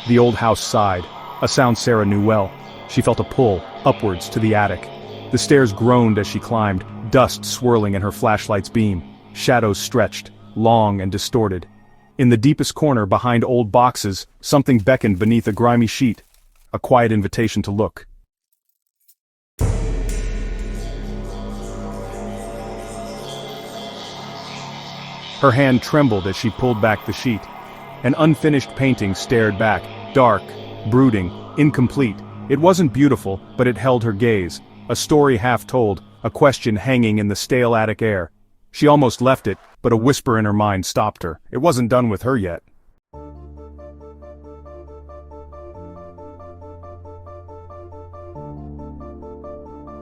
The old house sighed, a sound Sarah knew well. She felt a pull, upwards to the attic. The stairs groaned as she climbed, dust swirling in her flashlight's beam. Shadows stretched, long and distorted. In the deepest corner behind old boxes, something beckoned beneath a grimy sheet. A quiet invitation to look. Her hand trembled as she pulled back the sheet. An unfinished painting stared back, dark, brooding, incomplete. It wasn't beautiful, but it held her gaze. A story half told, a question hanging in the stale attic air. She almost left it, but a whisper in her mind stopped her. It wasn't done with her yet.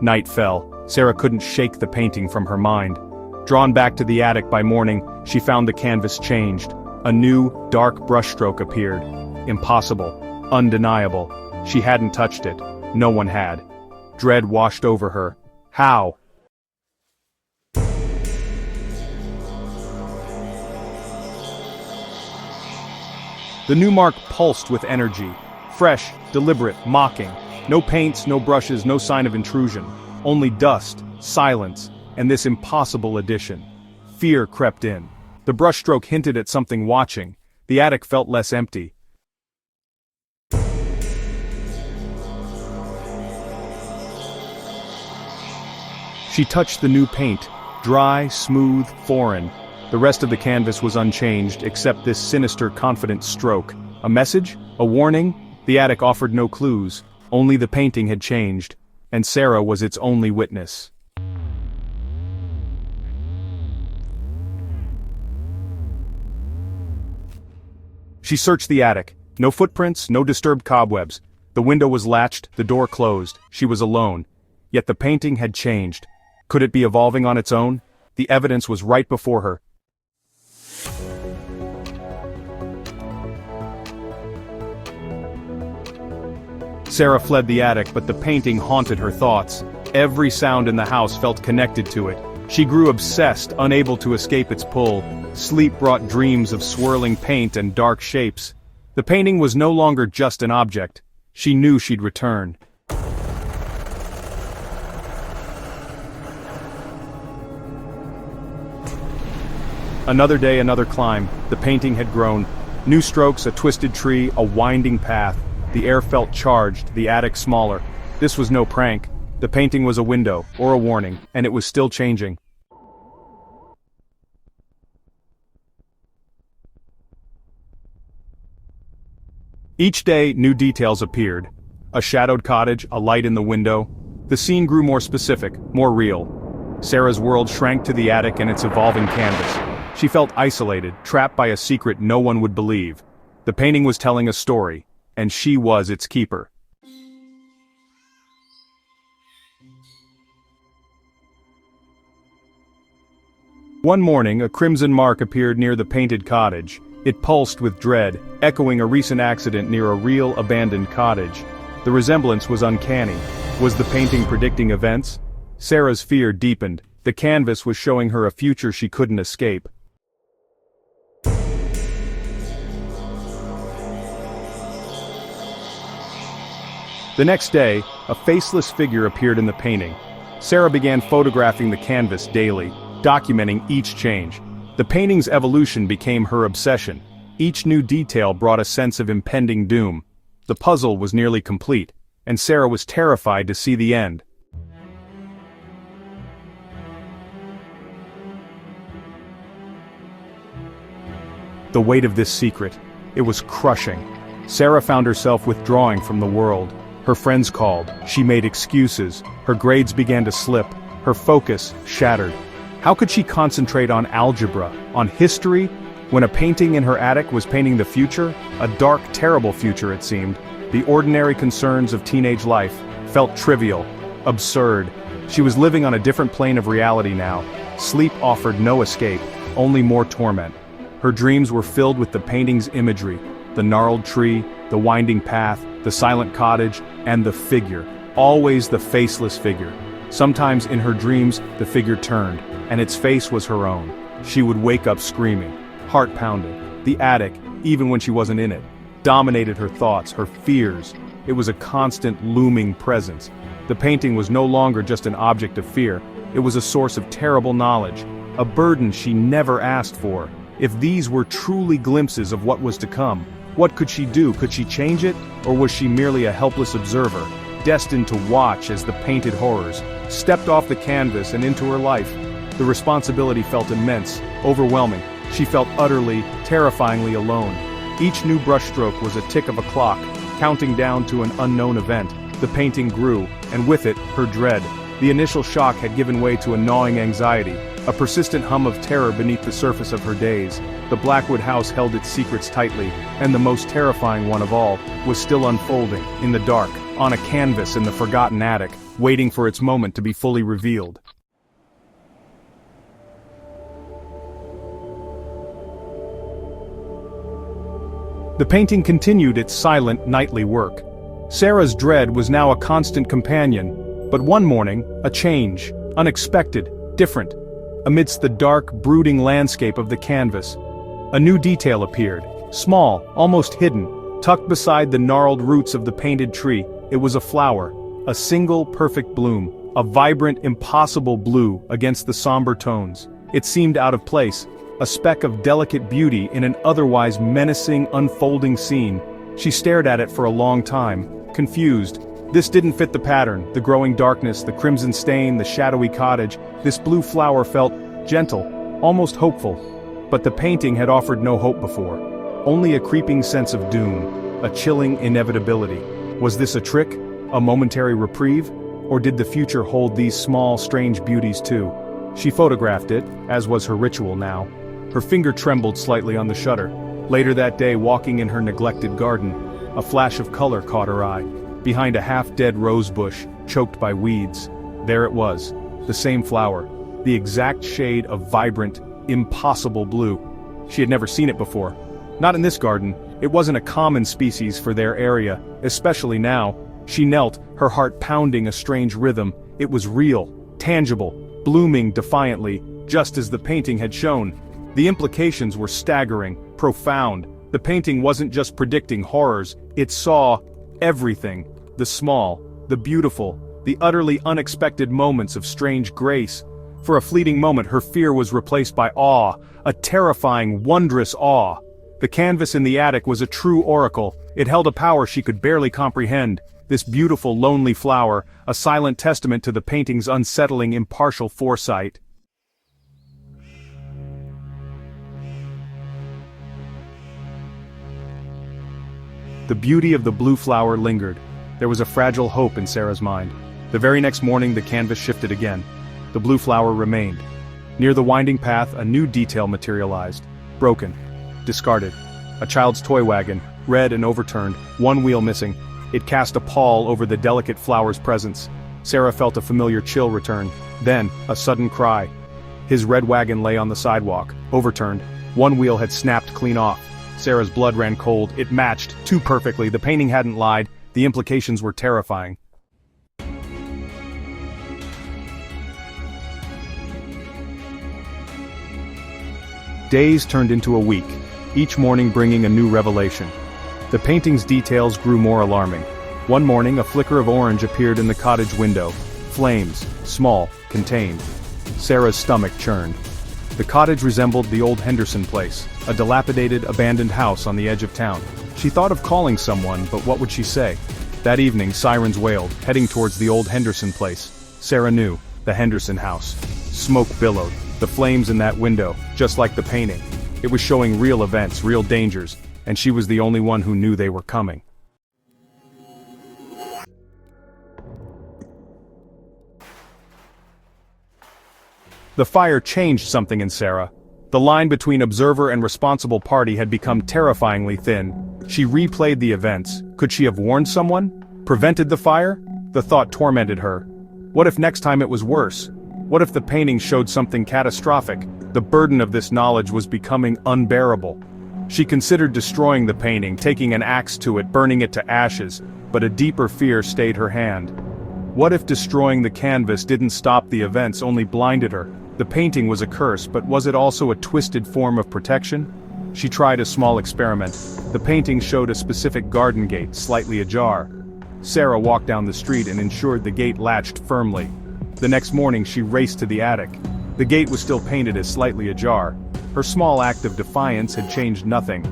Night fell. Sarah couldn't shake the painting from her mind. Drawn back to the attic by morning, she found the canvas changed. A new, dark brushstroke appeared. Impossible. Undeniable. She hadn't touched it. No one had. Dread washed over her. How? The new mark pulsed with energy. Fresh, deliberate, mocking. No paints, no brushes, no sign of intrusion. Only dust, silence, and this impossible addition. Fear crept in. The brushstroke hinted at something watching. The attic felt less empty. She touched the new paint, dry, smooth, foreign. The rest of the canvas was unchanged, except this sinister, confident stroke. A message? A warning? The attic offered no clues. Only the painting had changed, and Sarah was its only witness. She searched the attic. No footprints, no disturbed cobwebs. The window was latched, the door closed. She was alone. Yet the painting had changed. Could it be evolving on its own? The evidence was right before her. Sarah fled the attic, but the painting haunted her thoughts. Every sound in the house felt connected to it. She grew obsessed, unable to escape its pull. Sleep brought dreams of swirling paint and dark shapes. The painting was no longer just an object. She knew she'd return. Another day, another climb. The painting had grown. New strokes, a twisted tree, a winding path. The air felt charged, the attic smaller. This was no prank. The painting was a window, or a warning, and it was still changing. Each day, new details appeared. A shadowed cottage, a light in the window. The scene grew more specific, more real. Sarah's world shrank to the attic and its evolving canvas. She felt isolated, trapped by a secret no one would believe. The painting was telling a story, and she was its keeper. One morning, a crimson mark appeared near the painted cottage. It pulsed with dread, echoing a recent accident near a real abandoned cottage. The resemblance was uncanny. Was the painting predicting events? Sarah's fear deepened. The canvas was showing her a future she couldn't escape. The next day, a faceless figure appeared in the painting. Sarah began photographing the canvas daily, documenting each change. The painting's evolution became her obsession. Each new detail brought a sense of impending doom. The puzzle was nearly complete, and Sarah was terrified to see the end. The weight of this secret, it was crushing. Sarah found herself withdrawing from the world. Her friends called, she made excuses, her grades began to slip, her focus shattered. How could she concentrate on algebra, on history, when a painting in her attic was painting the future? A dark, terrible future, it seemed. The ordinary concerns of teenage life felt trivial, absurd. She was living on a different plane of reality now. Sleep offered no escape, only more torment. Her dreams were filled with the painting's imagery, the gnarled tree, the winding path, the silent cottage, and the figure, always the faceless figure. Sometimes in her dreams, the figure turned, and its face was her own. She would wake up screaming, heart pounding. The attic, even when she wasn't in it, dominated her thoughts, her fears. It was a constant looming presence. The painting was no longer just an object of fear, it was a source of terrible knowledge, a burden she never asked for. If these were truly glimpses of what was to come, what could she do? Could she change it? Or was she merely a helpless observer, destined to watch as the painted horrors stepped off the canvas and into her life? The responsibility felt immense, overwhelming. She felt utterly, terrifyingly alone. Each new brushstroke was a tick of a clock, counting down to an unknown event. The painting grew, and with it, her dread. The initial shock had given way to a gnawing anxiety, a persistent hum of terror beneath the surface of her daze. The Blackwood house held its secrets tightly, and the most terrifying one of all was still unfolding, in the dark, on a canvas in the forgotten attic, waiting for its moment to be fully revealed. The painting continued its silent, nightly work. Sarah's dread was now a constant companion, but one morning, a change, unexpected, different. Amidst the dark, brooding landscape of the canvas, a new detail appeared, small, almost hidden, tucked beside the gnarled roots of the painted tree. It was a flower, a single perfect bloom, a vibrant, impossible blue against the somber tones. It seemed out of place, a speck of delicate beauty in an otherwise menacing, unfolding scene. She stared at it for a long time, confused. This didn't fit the pattern, the growing darkness, the crimson stain, the shadowy cottage. This blue flower felt gentle, almost hopeful. But the painting had offered no hope before. Only a creeping sense of doom, a chilling inevitability. Was this a trick, a momentary reprieve? Or did the future hold these small, strange beauties too? She photographed it, as was her ritual now. Her finger trembled slightly on the shutter. Later that day, walking in her neglected garden, a flash of color caught her eye. Behind a half-dead rose bush, choked by weeds, there it was, the same flower, the exact shade of vibrant, impossible blue. She had never seen it before. Not in this garden. It wasn't a common species for their area, especially now. She knelt, her heart pounding a strange rhythm. It was real, tangible, blooming defiantly, just as the painting had shown. The implications were staggering, profound. The painting wasn't just predicting horrors, it saw everything. The small, the beautiful, the utterly unexpected moments of strange grace. For a fleeting moment her fear was replaced by awe, a terrifying, wondrous awe. The canvas in the attic was a true oracle. It held a power she could barely comprehend. This beautiful, lonely flower, a silent testament to the painting's unsettling, impartial foresight. The beauty of the blue flower lingered. There was a fragile hope in Sarah's mind. The very next morning the canvas shifted again. The blue flower remained. Near the winding path a new detail materialized. Broken. Discarded. A child's toy wagon, red and overturned, one wheel missing. It cast a pall over the delicate flower's presence. Sarah felt a familiar chill return. Then, a sudden cry. His red wagon lay on the sidewalk, overturned. One wheel had snapped clean off. Sarah's blood ran cold. It matched, too perfectly. The painting hadn't lied. The implications were terrifying. Days turned into a week, each morning bringing a new revelation. The painting's details grew more alarming. One morning, a flicker of orange appeared in the cottage window. Flames, small, contained. Sarah's stomach churned. The cottage resembled the old Henderson place, a dilapidated, abandoned house on the edge of town. She thought of calling someone, but what would she say? That evening, sirens wailed, heading towards the old Henderson place. Sarah knew, the Henderson house. Smoke billowed, the flames in that window, just like the painting. It was showing real events, real dangers, and she was the only one who knew they were coming. The fire changed something in Sarah. The line between observer and responsible party had become terrifyingly thin. She replayed the events. Could she have warned someone? Prevented the fire? The thought tormented her. What if next time it was worse? What if the painting showed something catastrophic? The burden of this knowledge was becoming unbearable. She considered destroying the painting, taking an axe to it, burning it to ashes, but a deeper fear stayed her hand. What if destroying the canvas didn't stop the events, only blinded her? The painting was a curse, but was it also a twisted form of protection? She tried a small experiment. The painting showed a specific garden gate, slightly ajar. Sarah walked down the street and ensured the gate latched firmly. The next morning she raced to the attic. The gate was still painted as slightly ajar. Her small act of defiance had changed nothing.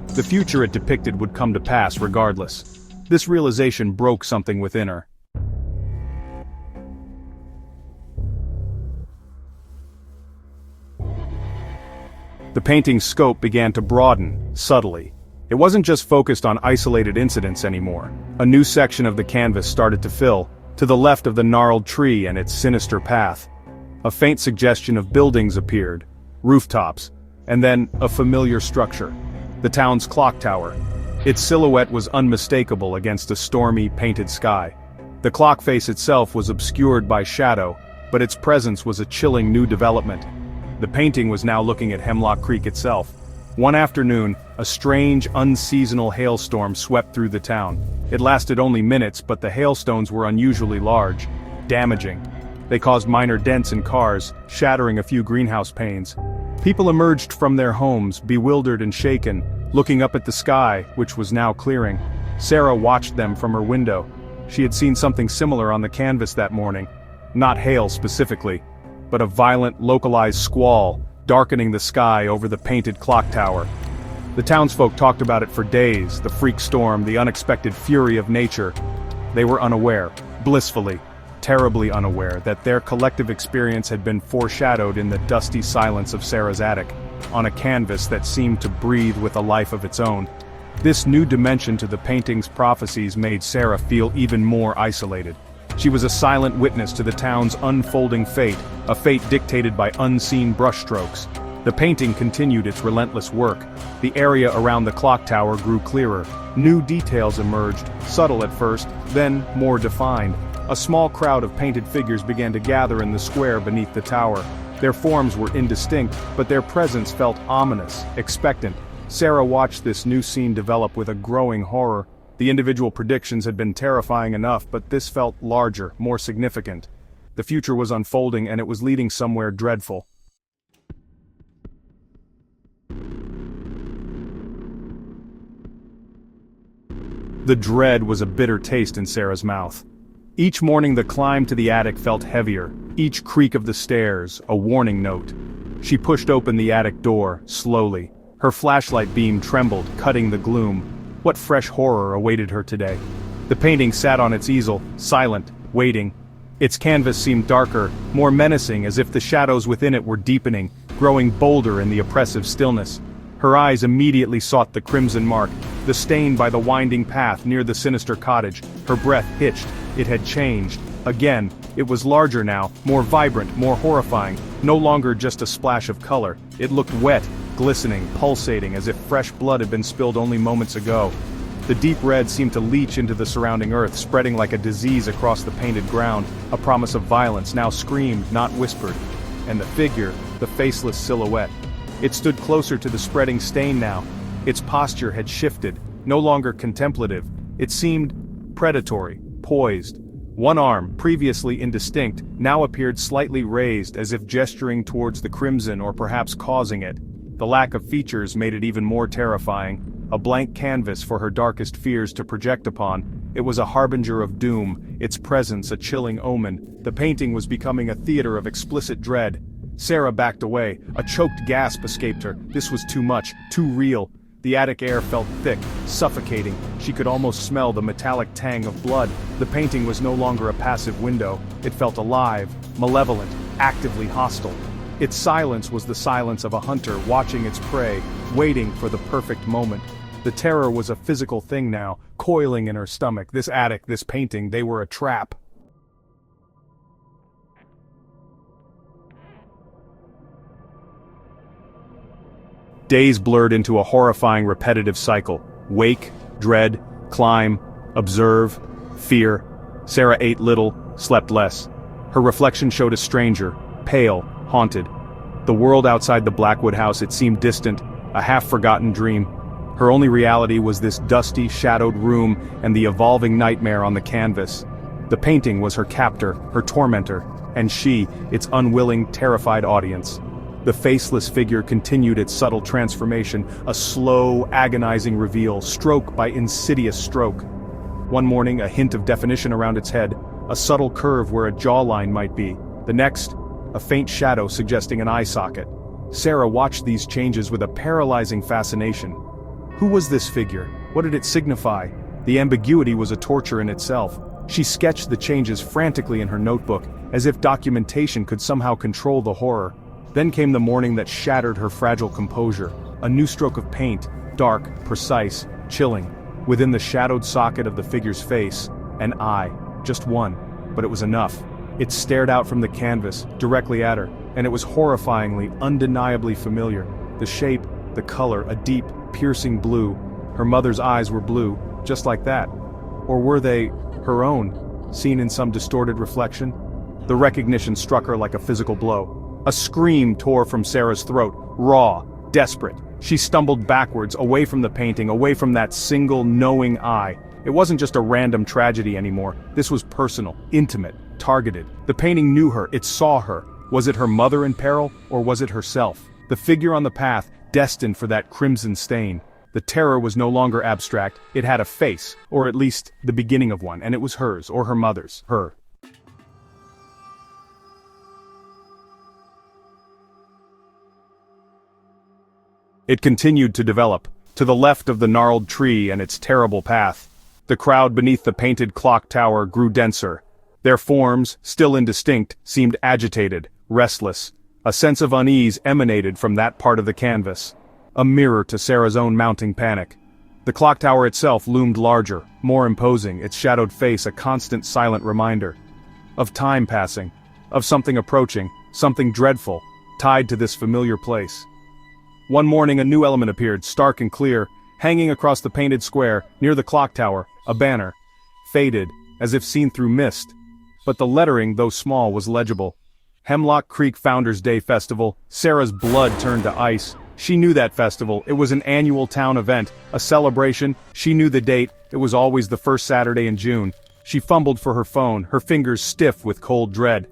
The future it depicted would come to pass regardless. This realization broke something within her. The painting's scope began to broaden, subtly. It wasn't just focused on isolated incidents anymore. A new section of the canvas started to fill, to the left of the gnarled tree and its sinister path. A faint suggestion of buildings appeared, rooftops, and then a familiar structure. The town's clock tower. Its silhouette was unmistakable against a stormy, painted sky. The clock face itself was obscured by shadow, but its presence was a chilling new development. The painting was now looking at Hemlock Creek itself. One afternoon, a strange, unseasonal hailstorm swept through the town. It lasted only minutes, but the hailstones were unusually large, damaging. They caused minor dents in cars, shattering a few greenhouse panes. People emerged from their homes, bewildered and shaken, looking up at the sky, which was now clearing. Sarah watched them from her window. She had seen something similar on the canvas that morning. Not hail specifically, but a violent, localized squall, darkening the sky over the painted clock tower. The townsfolk talked about it for days, the freak storm, the unexpected fury of nature. They were unaware, blissfully, terribly unaware, that their collective experience had been foreshadowed in the dusty silence of Sarah's attic, on a canvas that seemed to breathe with a life of its own. This new dimension to the painting's prophecies made Sarah feel even more isolated. She was a silent witness to the town's unfolding fate, a fate dictated by unseen brushstrokes. The painting continued its relentless work. The area around the clock tower grew clearer. New details emerged, subtle at first, then more defined. A small crowd of painted figures began to gather in the square beneath the tower. Their forms were indistinct, but their presence felt ominous, expectant. Sarah watched this new scene develop with a growing horror. The individual predictions had been terrifying enough, but this felt larger, more significant. The future was unfolding, and it was leading somewhere dreadful. The dread was a bitter taste in Sarah's mouth. Each morning the climb to the attic felt heavier, each creak of the stairs a warning note. She pushed open the attic door, slowly. Her flashlight beam trembled, cutting the gloom. What fresh horror awaited her today? The painting sat on its easel, silent, waiting. Its canvas seemed darker, more menacing, as if the shadows within it were deepening, growing bolder in the oppressive stillness. Her eyes immediately sought the crimson mark, the stain by the winding path near the sinister cottage. Her breath hitched. It had changed. Again, it was larger now, more vibrant, more horrifying, no longer just a splash of color. It looked wet, glistening, pulsating, as if fresh blood had been spilled only moments ago. The deep red seemed to leach into the surrounding earth, spreading like a disease across the painted ground. A promise of violence now screamed, not whispered. And the figure, the faceless silhouette. It stood closer to the spreading stain now. Its posture had shifted, no longer contemplative. It seemed predatory, poised. One arm, previously indistinct, now appeared slightly raised, as if gesturing towards the crimson or perhaps causing it. The lack of features made it even more terrifying, a blank canvas for her darkest fears to project upon. It was a harbinger of doom, its presence a chilling omen. The painting was becoming a theater of explicit dread. Sarah backed away. A choked gasp escaped her. This was too much, too real. The attic air felt thick, suffocating. She could almost smell the metallic tang of blood. The painting was no longer a passive window. It felt alive, malevolent, actively hostile. Its silence was the silence of a hunter watching its prey, waiting for the perfect moment. The terror was a physical thing now, coiling in her stomach. This attic, this painting, they were a trap. Days blurred into a horrifying repetitive cycle. Wake, dread, climb, observe, fear. Sarah ate little, slept less. Her reflection showed a stranger, pale, haunted. The world outside the Blackwood house, it seemed distant, a half-forgotten dream. Her only reality was this dusty, shadowed room and the evolving nightmare on the canvas. The painting was her captor, her tormentor, and she, its unwilling, terrified audience. The faceless figure continued its subtle transformation, a slow, agonizing reveal, stroke by insidious stroke. One morning, a hint of definition around its head, a subtle curve where a jawline might be. The next, a faint shadow suggesting an eye socket. Sarah watched these changes with a paralyzing fascination. Who was this figure? What did it signify? The ambiguity was a torture in itself. She sketched the changes frantically in her notebook, as if documentation could somehow control the horror. Then came the morning that shattered her fragile composure. A new stroke of paint, dark, precise, chilling. Within the shadowed socket of the figure's face, an eye, just one, but it was enough. It stared out from the canvas, directly at her, and it was horrifyingly, undeniably familiar. The shape, the color, a deep, piercing blue. Her mother's eyes were blue, just like that. Or were they her own, seen in some distorted reflection? The recognition struck her like a physical blow. A scream tore from Sarah's throat, raw, desperate. She stumbled backwards, away from the painting, away from that single, knowing eye. It wasn't just a random tragedy anymore. This was personal, intimate, targeted. The painting knew her, it saw her. Was it her mother in peril, or was it herself? The figure on the path, destined for that crimson stain. The terror was no longer abstract, it had a face, or at least the beginning of one, and it was hers, or her mother's, her. It continued to develop, to the left of the gnarled tree and its terrible path. The crowd beneath the painted clock tower grew denser. Their forms, still indistinct, seemed agitated, restless. A sense of unease emanated from that part of the canvas. A mirror to Sarah's own mounting panic. The clock tower itself loomed larger, more imposing, its shadowed face a constant silent reminder. Of time passing. Of something approaching, something dreadful, tied to this familiar place. One morning a new element appeared, stark and clear, hanging across the painted square, near the clock tower, a banner. Faded, as if seen through mist. But the lettering, though small, was legible. Hemlock Creek Founders Day Festival. Sarah's blood turned to ice. She knew that festival, it was an annual town event, a celebration. She knew the date, it was always the first Saturday in June. She fumbled for her phone, her fingers stiff with cold dread.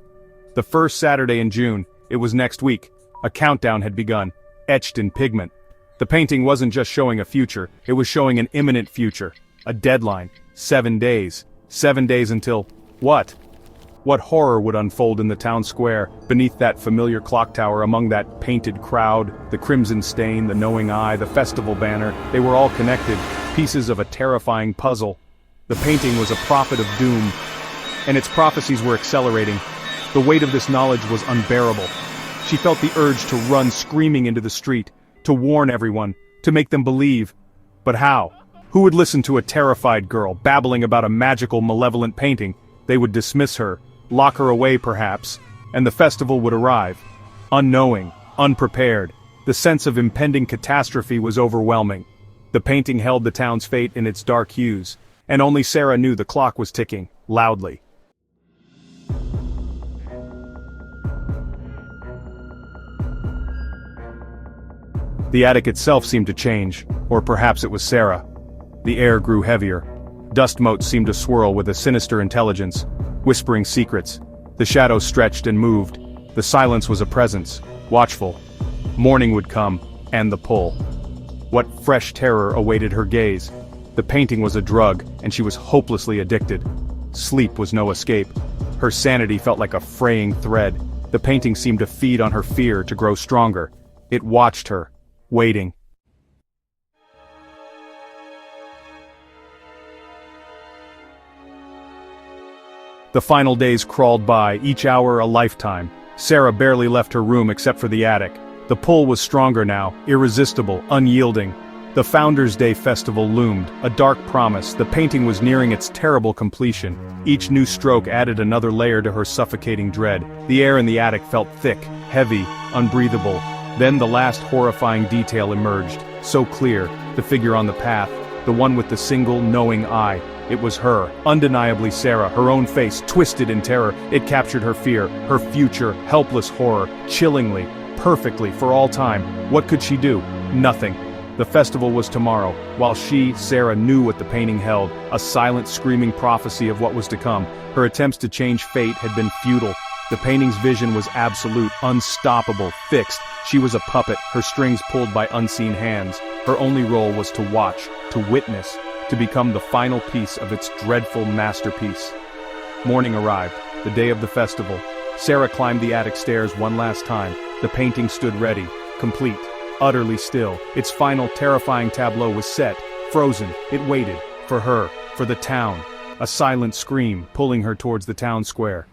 The first Saturday in June, it was next week. A countdown had begun. Etched in pigment. The painting wasn't just showing a future, it was showing an imminent future. A deadline. 7 days. 7 days until... what? What horror would unfold in the town square, beneath that familiar clock tower, among that painted crowd, the crimson stain, the knowing eye, the festival banner, they were all connected, pieces of a terrifying puzzle. The painting was a prophet of doom, and its prophecies were accelerating. The weight of this knowledge was unbearable. She felt the urge to run screaming into the street, to warn everyone, to make them believe. But how? Who would listen to a terrified girl, babbling about a magical, malevolent painting? They would dismiss her, lock her away perhaps, and the festival would arrive. Unknowing, unprepared, the sense of impending catastrophe was overwhelming. The painting held the town's fate in its dark hues, and only Sarah knew the clock was ticking, loudly. The attic itself seemed to change, or perhaps it was Sarah. The air grew heavier. Dust motes seemed to swirl with a sinister intelligence, whispering secrets. The shadows stretched and moved. The silence was a presence, watchful. Morning would come, and the pull. What fresh terror awaited her gaze? The painting was a drug, and she was hopelessly addicted. Sleep was no escape. Her sanity felt like a fraying thread. The painting seemed to feed on her fear, to grow stronger. It watched her, waiting. The final days crawled by, each hour a lifetime. Sarah barely left her room except for the attic. The pull was stronger now, irresistible, unyielding. The Founders Day festival loomed, a dark promise. The painting was nearing its terrible completion. Each new stroke added another layer to her suffocating dread. The air in the attic felt thick, heavy, unbreathable. Then the last horrifying detail emerged, so clear, the figure on the path, the one with the single, knowing eye. It was her, undeniably Sarah, her own face, twisted in terror. It captured her fear, her future, helpless horror, chillingly, perfectly, for all time. What could she do? Nothing. The festival was tomorrow, while she, Sarah, knew what the painting held, a silent, screaming prophecy of what was to come. Her attempts to change fate had been futile. The painting's vision was absolute, unstoppable, fixed. She was a puppet, her strings pulled by unseen hands. Her only role was to watch, to witness, to become the final piece of its dreadful masterpiece. Morning arrived, the day of the festival. Sarah climbed the attic stairs one last time. The painting stood ready, complete, utterly still. Its final terrifying tableau was set, frozen. It waited, for her, for the town. A silent scream, pulling her towards the town square.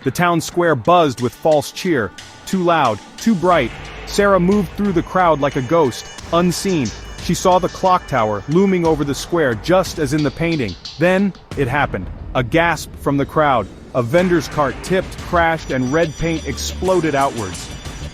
The town square buzzed with false cheer. Too loud, too bright. Sarah moved through the crowd like a ghost, unseen. She saw the clock tower looming over the square just as in the painting. Then, it happened. A gasp from the crowd. A vendor's cart tipped, crashed, and red paint exploded outwards.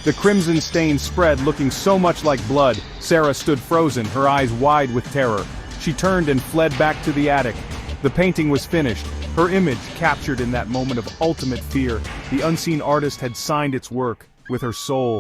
The crimson stain spread, looking so much like blood. Sarah stood frozen, her eyes wide with terror. She turned and fled back to the attic. The painting was finished, her image captured in that moment of ultimate fear. The unseen artist had signed its work, with her soul,